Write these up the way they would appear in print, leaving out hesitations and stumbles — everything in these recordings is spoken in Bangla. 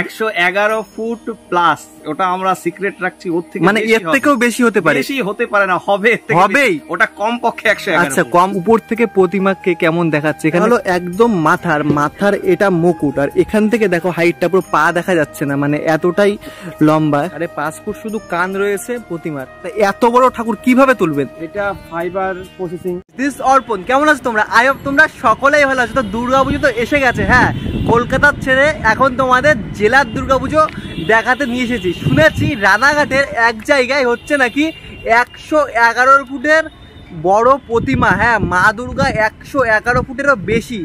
111 ফুট প্লাস, ওটা আমরা সিক্রেট রাখছি। ওর থেকে মানে এর থেকেও বেশি হতে পারে? বেশি হতে পারে না, হবেই, ওটা কম পক্ষে 111। আচ্ছা, কম। উপর থেকে প্রতিমাকে কেমন দেখাচ্ছে? এখানে হলো একদম মাথার এটা মুকুট, আর এখান থেকে দেখো হাইটটা পুরো পা দেখা যাচ্ছে না, মানে এতটাই লম্বা। আরে 5 ফুট শুধু কান রয়েছে প্রতিমার। এত বড় ঠাকুর কিভাবে তুলবেন? এটা ফাইবার প্রসেসিং। দিস অর্পণ, কেমন আছো তোমরা? আই হোপ তোমরা সকলেই ভালো আছো। তো দুর্গাপুজো তো এসে গেছে। হ্যাঁ, কলকাতার ছেড়ে এখন তোমাদের জেলার দুর্গাপুজো দেখাতে নিয়ে এসেছি। শুনেছি রানাঘাটের এক জায়গায় হচ্ছে নাকি 111 ফুটের বড় প্রতিমা। হ্যাঁ, মা দুর্গা 111 ফুটেরও বেশি।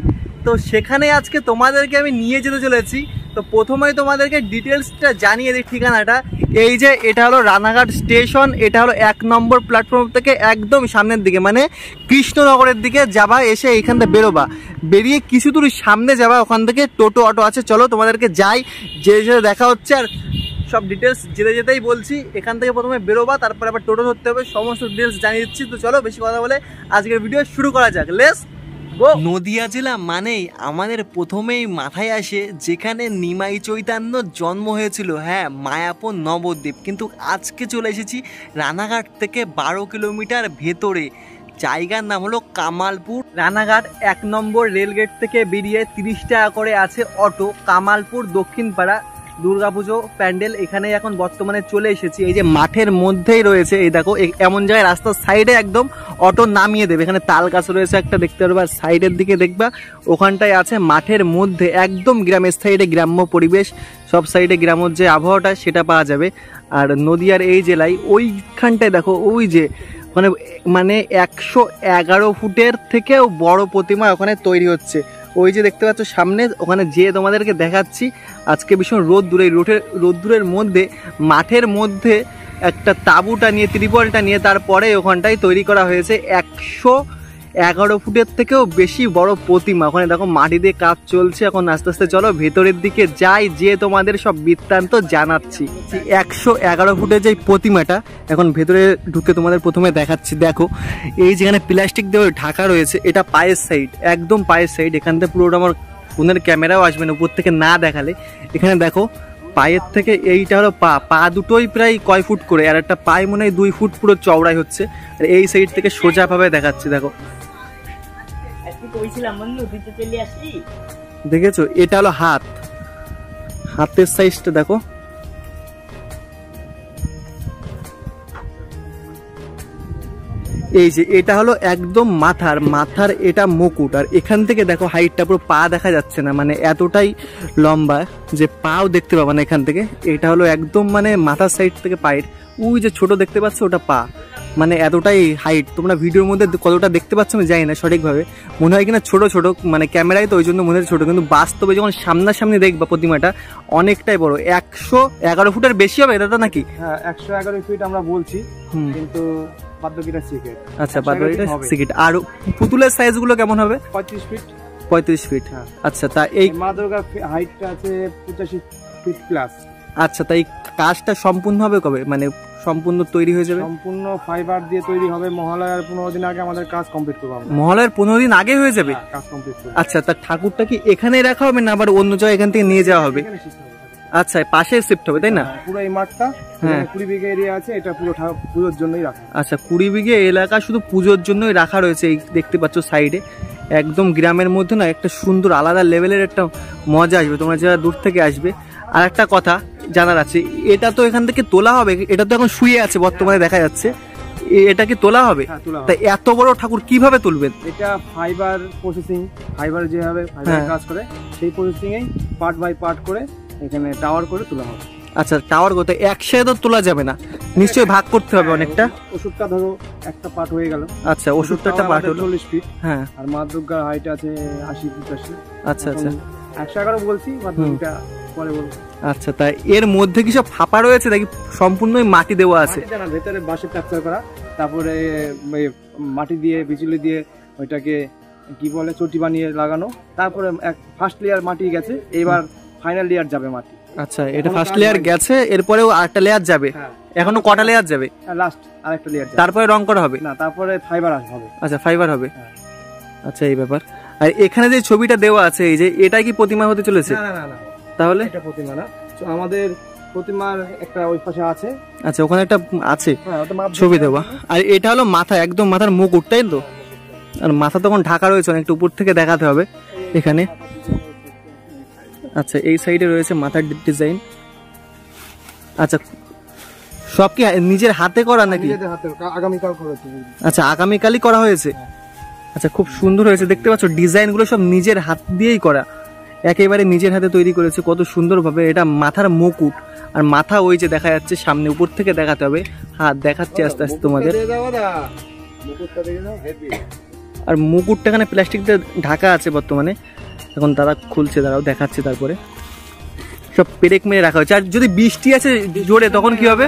তো সেখানে আজকে তোমাদেরকে আমি নিয়ে যেতে চলেছি। তো প্রথমেই তোমাদেরকে ডিটেলসটা জানিয়ে দিই ঠিকানাটা। এই যে এটা হলো রানাঘাট স্টেশন, এটা হলো 1 নম্বর প্ল্যাটফর্ম থেকে একদম সামনের দিকে, মানে কৃষ্ণনগরের দিকে যাবা, এসে এইখান থেকে বেরোবা, বেরিয়ে কিছু দূর সামনে যাবা, ওখান থেকে টোটো অটো আছে। চলো তোমাদেরকে যাই, যে দেখা হচ্ছে। আর সব ডিটেলস যেতেই বলছি। এখান থেকে প্রথমে বেরোবা, তারপর আবার টোটো ধরতে হবে, সমস্ত ডিটেলস জানিয়ে দিচ্ছি। তো চলো বেশি কথা বলে আজকের ভিডিও শুরু করা যাক। Let's go. নদিয়া জেলা মানেই আমাদের প্রথমেই মাথায় আসে যেখানে নিমাই চৈতন্য জন্ম হয়েছিল। হ্যাঁ, মায়াপুর নবদ্বীপ। কিন্তু আজকে চলে এসেছি রানাঘাট থেকে 12 কিলোমিটার ভেতরে, জায়গার নাম হলো কামালপুর। রানাঘাট 1 নম্বর রেলগেট থেকে বেরিয়ে 30 টাকা করে আছে অটো। কামালপুর দক্ষিণপাড়া দুর্গাপুজো প্যান্ডেল এখানে এখন বর্তমানে চলে এসেছি। এই যে মাঠের মধ্যেই রয়েছে, এই দেখো এমন জায়গায় রাস্তার সাইডে একদম অটো নামিয়ে দেবে। এখানে তাল গাছ রয়েছে একটা, দেখতে পারবা। সাইডের দিকে দেখবা ওখানটায় আছে, মাঠের মধ্যে একদম গ্রামের সাইডে, গ্রাম্য পরিবেশ, সব সাইডে গ্রামের যে আবহাওয়াটা সেটা পাওয়া যাবে। আর নদিয়ার এই জেলায় ওইখানটায় দেখো, ওই যে মানে 111 ফুটের থেকেও বড় প্রতিমা ওখানে তৈরি হচ্ছে। ওই যে দেখতে পাচ্ছ সামনে, ওখানে যেয়ে তোমাদেরকে দেখাচ্ছি। আজকে ভীষণ রোদ্দুর, এই রোদ্দুরের মধ্যে মাঠের মধ্যে একটা তাঁবুটা নিয়ে, ত্রিপলটা নিয়ে, তারপরে ওখানটায় তৈরি করা হয়েছে 111 ফুটের থেকেও বেশি বড় প্রতিমা। ওখানে দেখো মাটি দিয়ে কাজ চলছে। এখন আস্তে আস্তে চলো ভেতরের দিকে যাই, যে তোমাদের সব বৃত্তান্ত জানাচ্ছি। 111 ফুটের যে প্রতিমাটা এখন ভেতরে ঢুকে তোমাদের প্রথমে দেখাচ্ছি। দেখো এই যেখানে প্লাস্টিক দিয়ে ঢাকা রয়েছে, এটা পায়ের সাইড, একদম পায়ের সাইড। এখান থেকে পুরোটা আমার ফোনের ক্যামেরাও আসবে না উপর থেকে না দেখালে। এখানে দেখো পায়ের থেকে এইটা হলো পা দুটোই প্রায় কয় ফুট করে, আর একটা পায়ে মনে হয় 2 ফুট পুরো চওড়াই হচ্ছে। আর এই সাইড থেকে সোজাভাবে দেখাচ্ছি। দেখো দেখেছো, এটা হলো হাতের সাইজটা দেখো। এই যে এটা হলো একদম মাথার এটা মুকুট, আর এখান থেকে দেখো হাইটটা পুরো পা দেখা যাচ্ছে না, মানে এতটাই লম্বা যে পাও দেখতে পাবা না এখান থেকে। এটা হলো একদম মানে মাথার সাইড থেকে পায়ের, ওই যে ছোট দেখতে পাচ্ছ ওটা পা, মানে এতটাই হাইট। তোমরা ভিডিওর মধ্যে কতটা দেখতে পাচ্ছ আমি জানি না সঠিকভাবে, মনে হয় কিনা ছোট ছোট, মানে ক্যামেরায় তো ওই জন্য মনে হয় ছোট, কিন্তু বাস্তবে যখন সামনাসামনি দেখবা প্রতিমাটা অনেকটাই বড়। 111 ফুটের বেশি হবে এটা নাকি? হ্যাঁ, 111 ফিট আমরা বলছি, কিন্তু বাদবাকিটা সিক্রেট। আচ্ছা, বাদবাকিটা সিক্রেট। আর পুতুলের সাইজ গুলো কেমন হবে? 35 ফিট। আচ্ছা, তা এই মা দুর্গার হাইটটা আছে 85 ফিট প্লাস। আচ্ছা, তাই কাজটা সম্পূর্ণ হবে কবে, মানে সম্পূর্ণ তৈরি হয়ে যাবে? সম্পূর্ণ ফাইবার দিয়ে তৈরি হবে। মহালয়ার 15 দিন আগে আমাদের কাজ কমপ্লিট করব আমরা। মহালয়ার 15 দিন আগে হয়ে যাবে কাজ কমপ্লিট করব। আচ্ছা, তা ঠাকুরটা কি এখানেই রাখা হবে না আবার অন্য জায়গায় এখান থেকে নিয়ে যাওয়া হবে? আচ্ছা, পাশে শিফট হবে তাই না? পুরো এই মাঠটা 20 বিঘা এরিয়া আছে, এটা পুরো পুজোর জন্যই রাখা। আচ্ছা, 20 বিঘা এলাকা শুধু পুজোর জন্যই রাখা রয়েছে। এই দেখতে পাচ্ছ সাইডে একদম গ্রামের মধ্যে না, একটা সুন্দর আলাদা লেভেলের একটা মজা আসবে তোমরা যারা দূর থেকে আসবে। আর একটা কথা জানার আছে, এটা তো এখান থেকে তোলা হবে, এটা তো এখন শুয়ে আছে বর্তমানে দেখা যাচ্ছে, এটা কি তোলা হবে? তাই এত বড় ঠাকুর কিভাবে তুলবেন? এটা ফাইবার প্রসেসিং, ফাইবার যেভাবে কাজ করে সেই প্রসেসিং এই পার্ট বাই পার্ট করে এখানে টাওয়ার করে তোলা হবে। আচ্ছা, টাওয়ার করতে একসাথে তো তোলা যাবে না, নিশ্চয়ই ভাগ করতে হবে অনেকটা। ওষুধটা ধরো একটা পার্ট হয়ে গেল। আচ্ছা, ওষুধটা একটা পার্ট হলো 40 ফিট। হ্যাঁ, আর মা দুর্গার হাইট আছে 80-85। আচ্ছা আচ্ছা, 111 বলছি, বাদবাকিটা পরে বলবো। আচ্ছা, তাই এর মধ্যে কি সব ফাঁপা রয়েছে নাকি সম্পূর্ণই মাটি দেওয়া আছে? ভেতরে বাঁশের স্ট্রাকচার করা, তারপরে মাটি দিয়ে বিচুলি দিয়ে ওইটাকে কি বলে চটি বানিয়ে লাগানো, তারপরে ফার্স্ট লেয়ার মাটি গেছে, এবার ফাইনাল লেয়ার যাবে মাটি। আচ্ছা, এটা ফার্স্ট লেয়ার গেছে, এরপরেও আরেকটা লেয়ার যাবে। এখনো কটা লেয়ার যাবে? লাস্ট আরেকটা লেয়ার, তারপরে রং করা হবে না, তারপরে ফাইবার হবে। আচ্ছা, ফাইবার হবে। আচ্ছা, এই ব্যাপার। আর এখানে যে ছবিটা দেওয়া আছে, এই যে এটা কি প্রতিমা হতে চলেছে? না না না, তাহলে এটা প্রতিমা না, তো আমাদের প্রতিমার একটা ওই পাশে আছে। আচ্ছা, ওখানে একটা আছে, হ্যাঁ ওটা মাপ ছবি দেবো। আর এটা হলো মাথা, একদম মাথার মুকুট, তাই তো? আর মাথা তখন ঢাকা রয়েছে, অনেকটা উপর থেকে দেখাতে হবে এখানে। আচ্ছা, এই সাইডে রয়েছে মাথার ডিজাইন। আচ্ছা, সব কি নিজের হাতে করা নাকি? নিজেদের হাতে, আগামীকাল করেছি। আচ্ছা, আগামীকালই করা হয়েছে। আচ্ছা, খুব সুন্দর হয়েছে, দেখতে পাচ্ছ ডিজাইন গুলো সব নিজের হাত দিয়েই করা, একেবারে নিজের হাতে তৈরি করেছে, কত সুন্দর ভাবে। এটা মাথার মুকুট, আর মাথা ওই যে দেখা যাচ্ছে সামনে, উপর থেকে দেখাতে হবে। হাত দেখাচ্ছে আস্তে আস্তে তোমাদের। আর মুকুটটা এখানে প্লাস্টিক দিয়ে ঢাকা আছে বর্তমানে, এখন দাদা খুলছে, দাঁড়াও দেখাচ্ছে। তারপরে সব পেরেক মেরে রাখা হয়েছে। আর যদি বৃষ্টি আছে জোরে তখন কি হবে?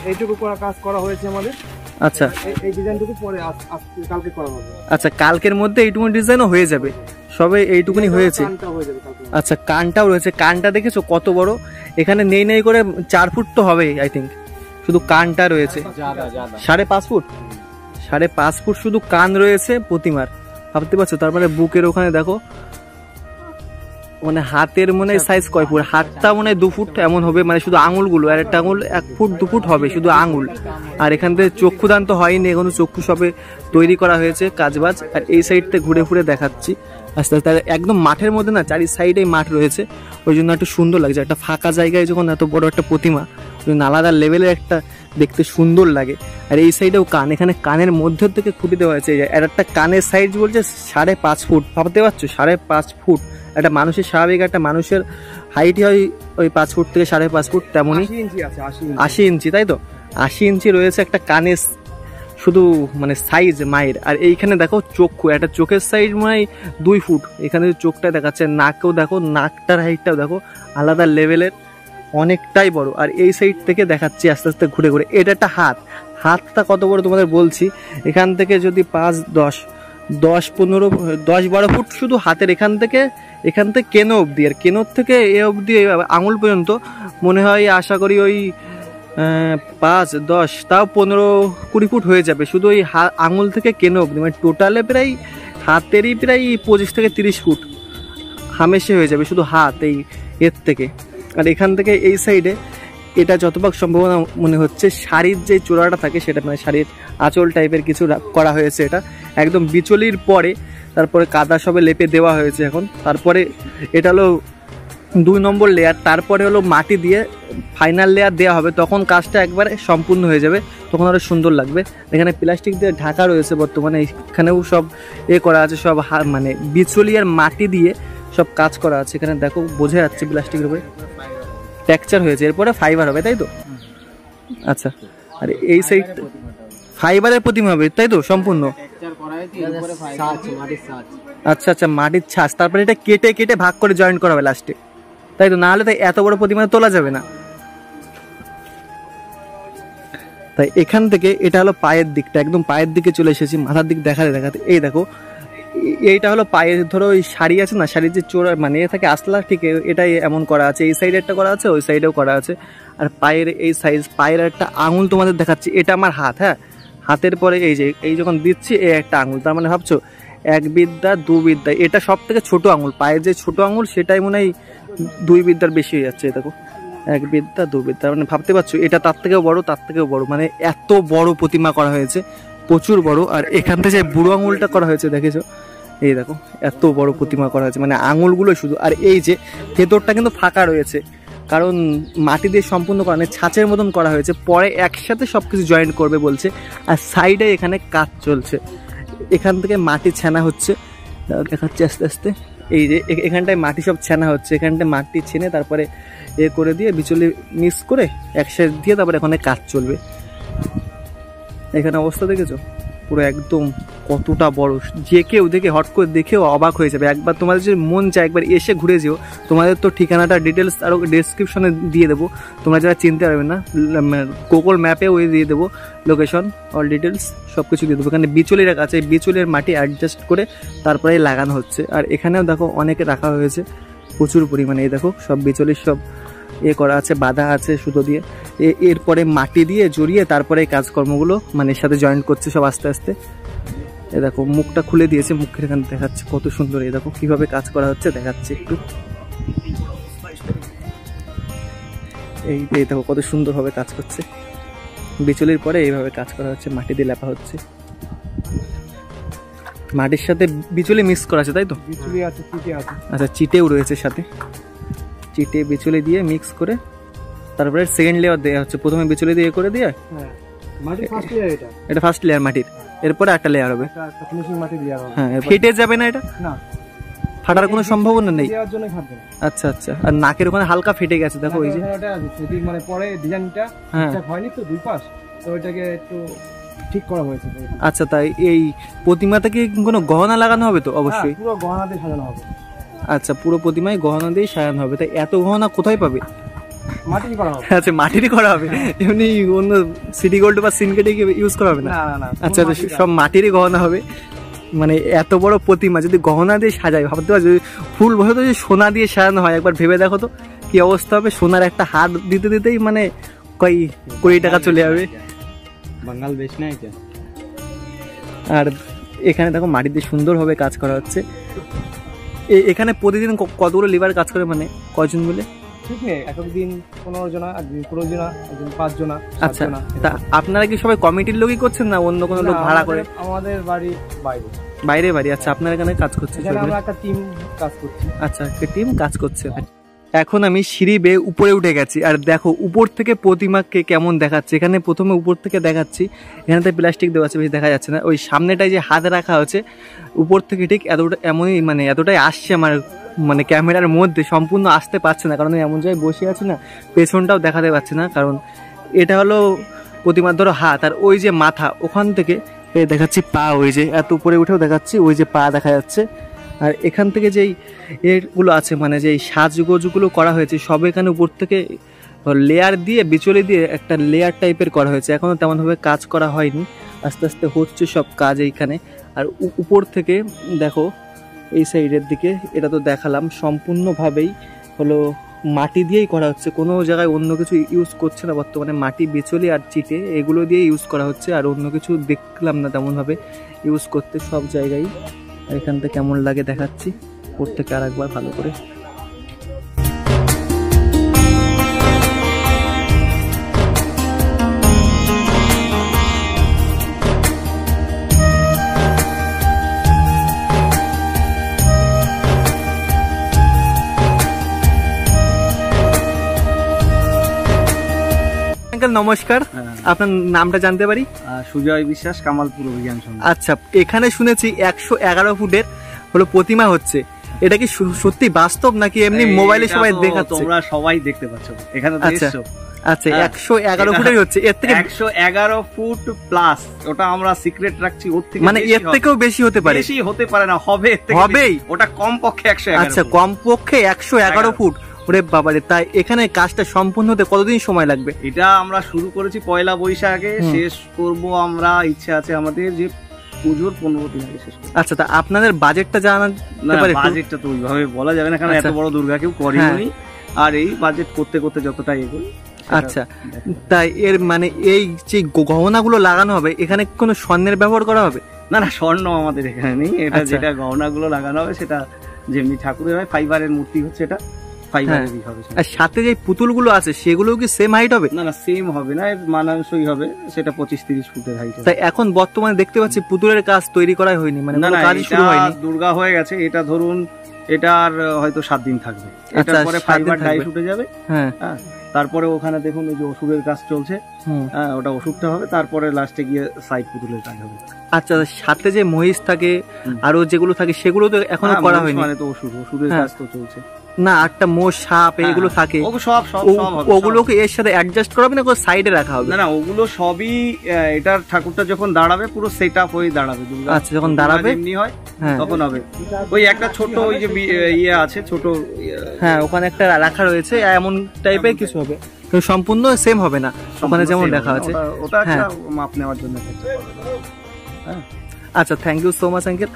এইটুকু কাজ করা হয়েছে আমাদের। আচ্ছা, এই ডিজাইনটুকু পরে কালকে করা হবে। আচ্ছা, কালকের মধ্যে এইটুকু ডিজাইনও হয়ে যাবে, সবে এইটুকুনি হয়েছে। আচ্ছা, কানটাও রয়েছে, কানটা দেখেছো কত বড়? এখানে নেই করে 4 ফুট তো হবে আই থিঙ্ক, শুধু কানটা রয়েছে। 5.5 ফুট, 5.5 ফুট শুধু কান রয়েছে প্রতিমার, ভাবতে পারছো? তারপরে বুকের ওখানে দেখো, মানে হাতের মনে সাইজ কয় ফুট? হাতটা মনে হয় 2 ফুট এমন হবে, মানে শুধু আঙুলগুলো, আর একটা আঙুল 1 ফুট 2 ফুট হবে, শুধু আঙুল। আর এখান থেকে চক্ষুদান তো হয়নি এখনো, চক্ষু সবে তৈরি করা হয়েছে কাজবাজ। আর এই সাইডটা ঘুরে ঘুরে দেখাচ্ছি আস্তে আস্তে। একদম মাঠের মধ্যে না, চারি সাইডেই মাঠ রয়েছে, ওই জন্য একটু সুন্দর লাগছে। একটা ফাঁকা জায়গায় যখন এত বড় একটা প্রতিমা, ওই জন্য আলাদা লেভেলের একটা দেখতে সুন্দর লাগে। আর এই সাইডেও কান, এখানে কানের মধ্যে থেকে খুঁটি দেওয়া হয়েছে। আর একটা কানের সাইজ বলছে 5.5 ফুট, ভাবতে পারছো? 5.5 ফুট। একটা মানুষের স্বাভাবিক একটা মানুষের হাইটই হয় ওই 5 ফুট থেকে 5.5 ফুট, তেমনই 80 ইঞ্চি, তাই তো? 80 ইঞ্চি রয়েছে একটা কানের শুধু মানে সাইজ মায়ের। আর এইখানে দেখো চক্ষু, একটা চোখের সাইজ মানে 2 ফুট, এখানে চোখটা দেখাচ্ছে। নাকও দেখো, নাকটার হাইটটাও দেখো আলাদা লেভেলের, অনেকটাই বড়। আর এই সাইড থেকে দেখাচ্ছি আস্তে আস্তে ঘুরে ঘুরে। এটা একটা হাত, হাতটা কত বড় তোমাদের বলছি। এখান থেকে যদি 5, 10, 15, 10-12 ফুট শুধু হাতের, এখান থেকে কেনো অবধি, আর কেনোর থেকে এ অবধি আঙুল পর্যন্ত মনে হয়, আশা করি ওই 5, 10, তাও 15-20 ফুট হয়ে যাবে শুধু ওই আঙুল থেকে কেনো অবধি। মানে টোটালে প্রায় হাতেরই প্রায় 25 থেকে 30 ফুট হামেশে হয়ে যাবে শুধু হাত এই এর থেকে। আর এখান থেকে এই সাইডে এটা যতটুকু সম্ভাবনা মনে হচ্ছে শাড়ির যে চূড়াটা থাকে সেটা, মানে শাড়ির আঁচল টাইপের কিছু করা হয়েছে। এটা একদম বিচলির পরে, তারপরে কাদা সবে লেপে দেওয়া হয়েছে এখন। তারপরে এটা হলো 2 নম্বর লেয়ার, তারপরে হলো মাটি দিয়ে ফাইনাল লেয়ার দেওয়া হবে, তখন কাজটা একবারে সম্পূর্ণ হয়ে যাবে, তখন আরও সুন্দর লাগবে। এখানে প্লাস্টিক দিয়ে ঢাকা রয়েছে বর্তমানে, এখানেও সব করা আছে, সব মানে বিচলি আর মাটি দিয়ে সব কাজ করা আছে। এখানে দেখো বোঝা যাচ্ছে প্লাস্টিকের উপরে টেক্সচার হয়েছে, এরপরে ফাইবার হবে, তাই তো? আচ্ছা, আর এই সাইড ফাইবারের প্রতিমা হবে, তাই তো? সম্পূর্ণ। আচ্ছা আচ্ছা, মাটির ছাঁচ, তারপরে এটা কেটে কেটে ভাগ করে জয়েন্ট করা হবে লাস্টে, তাই তো? না হলে তাই এত বড় প্রতিমা তোলা যাবে না। তাই এখান থেকে এটা হলো পায়ের দিকটা, একদম পায়ের দিকে চলে এসেছি, মাথার দিক দেখাতে দেখাতে। এই দেখো, এইটা হলো পায়ের, ধরো ওই শাড়ি আছে না, শাড়ির যে চোরা মানে এ থাকে আসলা, ঠিক এটাই এমন করা আছে। এই সাইডে একটা করা আছে, ওই সাইডেও করা আছে। আর পায়ের এই সাইজ, পায়ের একটা আঙুল তোমাদের দেখাচ্ছি, এটা আমার হাত। হ্যাঁ, হাতের পরে এই যে এই যখন দিচ্ছি এই একটা আঙুল, তার মানে ভাবছো 1 বিদ্যা 2 বিদ্যা। এটা সব থেকে ছোট আঙুল, পায়ের যে ছোট আঙুল সেটাই মনে হয় 2 বিদ্যার বেশি হয়ে যাচ্ছে। দেখো 1 বিদ্যা 2 বিদ্যা, মানে ভাবতে পারছো এটা তার থেকেও বড়, তার থেকেও বড়, মানে এত বড় প্রতিমা করা হয়েছে, প্রচুর বড়। আর এখান থেকে যে বুড়ো আঙুলটা করা হয়েছে দেখেছো, এই দেখো এত বড় প্রতিমা করা হয়েছে, মানে আঙুলগুলো শুধু। আর এই যে ভেতরটা কিন্তু ফাঁকা রয়েছে, কারণ মাটি দিয়ে সম্পূর্ণ করা নেই, ছাঁচের মতন করা হয়েছে, পরে একসাথে সবকিছু জয়েন্ট করবে বলছে। আর সাইডে এখানে কাজ চলছে, এখান থেকে মাটি ছানা হচ্ছে, দেখাচ্ছে আস্তে আস্তে। এই যে এখানটায় মাটি সব ছানা হচ্ছে, এখানটায় মাটি ছেনে তারপরে করে দিয়ে বিচলি মিক্স করে একসাথে দিয়ে তারপরে এখানে কাজ চলবে। এখানে অবস্থা দেখেছো পুরো একদম কতটা বড়, যে কেউ দেখে হট করে দেখেও অবাক হয়ে যাবে। একবার তোমাদের যদি মন চায় একবার এসে ঘুরে যেও, তোমাদের তো ঠিকানাটা ডিটেলস আরও ডেসক্রিপশনে দিয়ে দেবো, তোমরা যারা চিনতে পারবে না গুগল ম্যাপে ওই দিয়ে দেবো লোকেশন, অল ডিটেলস সব কিছু দিয়ে দেবো। এখানে বিচলির আছে, বিচলির মাটি অ্যাডজাস্ট করে তারপরে লাগানো হচ্ছে। আর এখানেও দেখো অনেকে রাখা হয়েছে প্রচুর পরিমাণে, এই দেখো সব বিচলির সব করা আছে, বাঁধা আছে সুতো দিয়ে, এরপরে মাটি দিয়ে জড়িয়ে তারপরে কাজকর্মগুলো মানে এর সাথে জয়েন্ট করছে সব আস্তে আস্তে। এই দেখো মুখটা খুলে দিয়েছে, মুখের এখানে দেখাচ্ছে কত সুন্দর। এই দেখো কিভাবে কাজ করা হচ্ছে দেখাচ্ছে একটু। এই দেখো কত সুন্দরভাবে কাজ করছে, বিচুলির পরে এইভাবে কাজ করা হচ্ছে, মাটি দিয়ে লেপা হচ্ছে, মাটির সাথে বিচুলি মিক্স করা আছে তাই তো? বিচুলি আছে, চিটে আছে। আচ্ছা, চিটেও রয়েছে সাথে, চিটে বিচুলি দিয়ে মিক্স করে তারপরে সেকেন্ড লেয়ার দেওয়া হচ্ছে। প্রথমে বিচুলি দিয়ে করে দিয়ে মাটির ফার্স্ট লেয়ার, এটা ফার্স্ট লেয়ার মাটির, এরপরে একটা লেয়ার হবে। ফিনিশিং মাটি দেওয়া হবে। হ্যাঁ, ফেটে যাবে না এটা? না, ফাটার কোনো সম্ভাবনা নেই। দেওয়ার জন্য ফাটবে। আচ্ছা আচ্ছা, আর নাকের ওখানে হালকা ফেটে গেছে দেখো, ওই যে ওটা যদি মানে পরে ডিজাইনটা ঠিকঠাক হয়নি তো দুই পাশ, তো ওইটাকে একটু ঠিক করা হয়েছে। আচ্ছা, তাই এই প্রতিমাতে কি কোনো গহনা লাগানো হবে? তো অবশ্যই পুরো গহনা দিয়ে সাজানো হবে। আচ্ছা, পুরো প্রতিমায় গহনা দিয়ে সাজানো হবে। তাই এত গহনা কোথায় পাবে? মাটিরই করা হবে। আচ্ছা, মাটিরই করা হবে, এমনি অন্য সিটি গোল্ড বা সিনকেটে ইউজ করা হবে না? না না, আচ্ছা, সব মাটিরই গহনা হবে। মানে এত বড় প্রতিমা যদি গহনা দিয়ে সাজায়, ভাবতে পারছো ফুল বসে তো যদি সোনা দিয়ে সাজানো হয়, একবার ভেবে দেখো তো কি অবস্থা হবে। সোনার একটা হার দিতে দিতেই মানে কয় কোটি টাকা চলে যাবে। বাঙাল বেশ না এটা। আর এখানে দেখো মাটি দিয়ে সুন্দরভাবে কাজ করা হচ্ছে। এখানে প্রতিদিন কতগুলো লেবার কাজ করে, মানে কয়জন বলে ঠিক নেই, একদিন 15 জনা, একদিন 16 জনা, একদিন 5 জনা। আচ্ছা, তা আপনারা কি সবাই কমিটির লোকই করছেন না অন্য কোনো লোক ভাড়া করে? আমাদের বাড়ি বাইরে। বাইরে বাড়ি? আচ্ছা, আপনারা এখানে কাজ করছেন? আমরা একটা টিম কাজ করছি। আচ্ছা, একটা টিম কাজ করছে। এখন আমি সিঁড়ি বেয়ে উপরে উঠে গেছি, আর দেখো উপর থেকে প্রতিমাকে কেমন দেখাচ্ছে। এখানে প্রথমে উপর থেকে দেখাচ্ছি, এখানে তো প্লাস্টিক দেওয়া আছে, বেশি দেখা যাচ্ছে না। ওই সামনেটায় যে হাত রাখা হচ্ছে উপর থেকে ঠিক এতটা, এমনই মানে এতটাই আসছে আমার মানে ক্যামেরার মধ্যে, সম্পূর্ণ আসতে পারছে না, কারণ এমন জায়গায় বসে আছে না, পেছনটাও দেখাতে পারছে না। কারণ এটা হলো প্রতিমার ধরো হাত, আর ওই যে মাথা, ওখান থেকে দেখাচ্ছি পা, ওই যে এত উপরে উঠেও দেখাচ্ছি, ওই যে পা দেখা যাচ্ছে। আর এখান থেকে যেই এগুলো আছে, মানে যেই সাজগোজগুলো করা হয়েছে, সব এখানে উপর থেকে লেয়ার দিয়ে বিচুলি দিয়ে একটা লেয়ার টাইপের করা হয়েছে। এখনও তেমনভাবে কাজ করা হয়নি, আস্তে আস্তে হচ্ছে সব কাজ এইখানে। আর উপর থেকে দেখো এই সাইডের দিকে, এটা তো দেখালাম, সম্পূর্ণভাবেই হলো মাটি দিয়েই করা হচ্ছে, কোনো জায়গায় অন্য কিছু ইউজ করছে না বর্তমানে। মাটি, বিচুলি আর চিটে এগুলো দিয়ে ইউজ করা হচ্ছে, আর অন্য কিছু দেখলাম না তেমনভাবে ইউজ করতে সব জায়গায়। এখান থেকে কেমন লাগে দেখাচ্ছি, উপর থেকে আর একবার ভালো করে। নমস্কার, আপনার নামটা জানতে পারি? সুজয় বিশ্বাস, কামালপুর অভিযান সংঘ। আচ্ছা, এখানে শুনেছি 111 ফুটের হলো প্রতিমা হচ্ছে, এটা কি সত্যি বাস্তব নাকি এমনি মোবাইলে সবাই দেখাচ্ছে? তোমরা সবাই দেখতে পাচ্ছ এখানে তো এসছো। আচ্ছা, 111 ফুটের হচ্ছে, এর থেকে 111 ফুট প্লাস, ওটা আমরা সিক্রেট রাখছি। ওর থেকে মানে এর থেকেও বেশি হতে পারে? বেশি হতে পারে না, হবে, হবেই। ওটা কম পক্ষে 111। আচ্ছা, কম পক্ষে 111 ফুট। ওরে বাবারে, তাই এখানে কাজটা সম্পূর্ণ হতে কতদিন সময় লাগবে? এটা আমরা শুরু করেছি পয়লা বৈশাখে, শেষ করব আমরা, ইচ্ছে আছে আমাদের যে পুজোর 15 দিন আগে শেষ করব। আচ্ছা, তা আপনাদের বাজেটটা জানাতে পারি? বাজেটটা তো ওইভাবে বলা যাবে না, কারণ এত বড় দুর্গা কেউ করেনি। আর এই বাজেট করতে করতে যতটা এগোই। আচ্ছা, তাই এর মানে এই যে গহনাগুলো লাগানো হবে, এখানে কোনো স্বর্ণের ব্যবহার করা হবে? না না, স্বর্ণ আমাদের এখানে নেই। এটা যেটা গহনাগুলো লাগানো হবে সেটা যেমনি ঠাকুরের হয়, ফাইবারের মূর্তি হচ্ছে এটা, ফাইবারেরই হবে। আর সাথে যে পুতুলগুলো আছে সেগুলো কি সেম হাইট হবে? না না, সেম হবে না, মানানসই হবে, সেটা 25-30 ফুটের হাইট। তাই এখন বর্তমানে দেখতে পাচ্ছি পুতুলের কাজ তৈরি করা হয়নি, মানে কোনো কাজ শুরু হয়নি। দুর্গা হয়ে গেছে, এটা ধরুন এটার হয়তো 7 দিন থাকবে, তারপরে ফাইবার ডাই উঠে যাবে। হ্যাঁ, তারপরে ওখানে দেখুন এই যে ওষুধের কাজ চলছে, হ্যাঁ ওটা ওষুধটা হবে, তারপরে লাস্টে গিয়ে সাইড পুতুলের কাজ হবে। আচ্ছা, সাথে যে মহিষ থাকে আরো যেগুলো থাকে সেগুলো তো এখনো করা হয়নি? মানে তো ওষুধের কাজ তো চলছে না, একটা মোষ, সাপ এগুলো থাকে, ওগুলোকে এর সাথে অ্যাডজাস্ট করা হবে না, সাইডে রাখা হবে? না না, ওগুলো সবই এটার ঠাকুরটা যখন দাঁড়াবে পুরো সেট আপ হয়ে দাঁড়াবে। আচ্ছা, যখন দাঁড়াবে এমনি হয় তখন হবে। ওই একটা ছোট ওই যে ইয়ে আছে ছোট, হ্যাঁ ওখানে একটা রাখা রয়েছে, এমন টাইপের কিছু হবে, সম্পূর্ণ সেম হবে না ওখানে যেমন দেখা আছে। ওটা একটা মাপ নেওয়ার জন্য। আচ্ছা, thank you so much uncle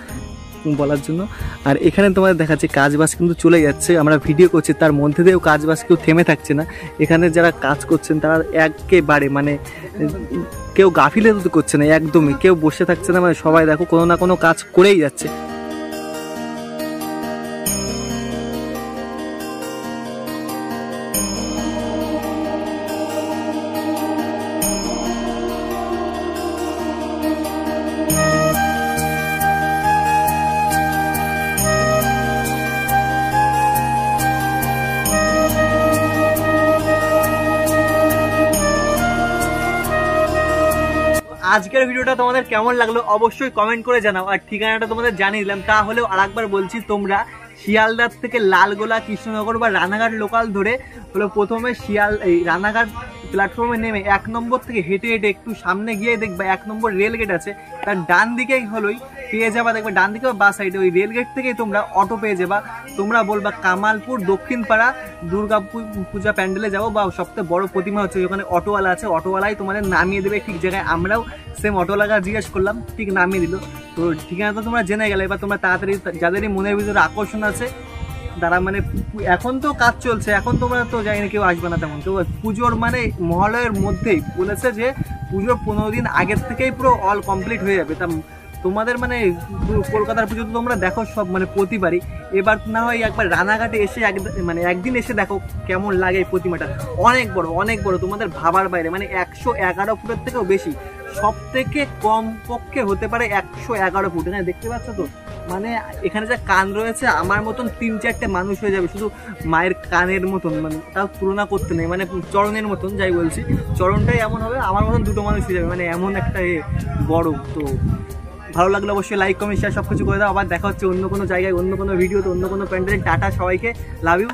বলার জন্য। আর এখানে তোমাদের দেখাচ্ছে কাজ বাজ কিন্তু চলে যাচ্ছে, আমরা ভিডিও করছি তার মধ্যে দিয়েও কাজ বাজ কেউ থেমে থাকছে না। এখানে যারা কাজ করছেন তারা একেবারে মানে কেউ গাফিলতি করছে না, একদমই কেউ বসে থাকছে না, মানে সবাই দেখো কোনো না কোনো কাজ করেই যাচ্ছে। আজকের ভিডিওটা তোমাদের কেমন লাগলো অবশ্যই কমেন্ট করে জানাও। আর ঠিকানাটা তোমাদের জানিয়ে দিলাম, তাহলেও আরেকবার বলছি, তোমরা শিয়ালদার থেকে লালগোলা, কৃষ্ণনগর বা রানাঘাট লোকাল ধরে হলো প্রথমে রানাঘাট প্ল্যাটফর্মে নেমে 1 নম্বর থেকে হেঁটে হেঁটে একটু সামনে গিয়ে দেখবে 1 নম্বর রেল গেট আছে, তার ডান দিকেই হলোই পেয়ে যাবা, দেখবে ডান দিকে বা সাইডে ওই রেল গেট থেকেই তোমরা অটো পেয়ে যাবা। তোমরা বলবা কামালপুর দক্ষিণ পাড়া দুর্গা পূজা প্যান্ডেলে যাবো, বা সবথেকে বড় প্রতিমা হচ্ছে ওখানে অটোওয়ালা আছে, অটোওয়ালাই তোমাদের নামিয়ে দেবে ঠিক জায়গায়। আমরাও সেম অটোওয়ালাকে জিজ্ঞেস করলাম, ঠিক নামিয়ে দিল। তো ঠিকানা তো তোমরা জেনে গেলে, এবার তোমরা তাড়াতাড়ি যাদেরই মনের ভিতরে আকর্ষণ আছে তারা মানে, এখন তো কাজ চলছে, এখন তোমরা তো জানি না কেউ আসবে না তেমন, তো পুজোর মানে মহালয়ের মধ্যেই বলেছে যে পুজোর 15 দিন আগের থেকেই পুরো অল কমপ্লিট হয়ে যাবে। তা তোমাদের মানে কলকাতার পুজো তো তোমরা দেখো সব মানে প্রতিবারই, এবার না হয় একবার রানাঘাটে এসে মানে একদিন এসে দেখো কেমন লাগে এই প্রতিমাটা। অনেক বড়, তোমাদের ভাবার বাইরে, মানে 111 ফুটের থেকেও বেশি, সব থেকে কম পক্ষে হতে পারে 111 ফুট। হ্যাঁ দেখতে পাচ্ছ তো, মানে এখানে যা কান রয়েছে আমার মতন 3-4টে মানুষ হয়ে যাবে, শুধু মায়ের কানের মতন, মানে তাও তুলনা করতে নেই, মানে চরণের মতন, যাই বলছি চরণটাই এমন হবে আমার মতন 2টো মানুষ হয়ে যাবে, মানে এমন একটা বড়। তো ভালো লাগলে অবশ্যই লাইক কমেন্ট শেয়ার সবকিছু করে দাও। আবার দেখা হচ্ছে অন্য কোনো জায়গায়, অন্য কোনো ভিডিওতে, অন্য কোনো প্যান্ডেলে। টাটা সবাইকে, লাভ ইউ।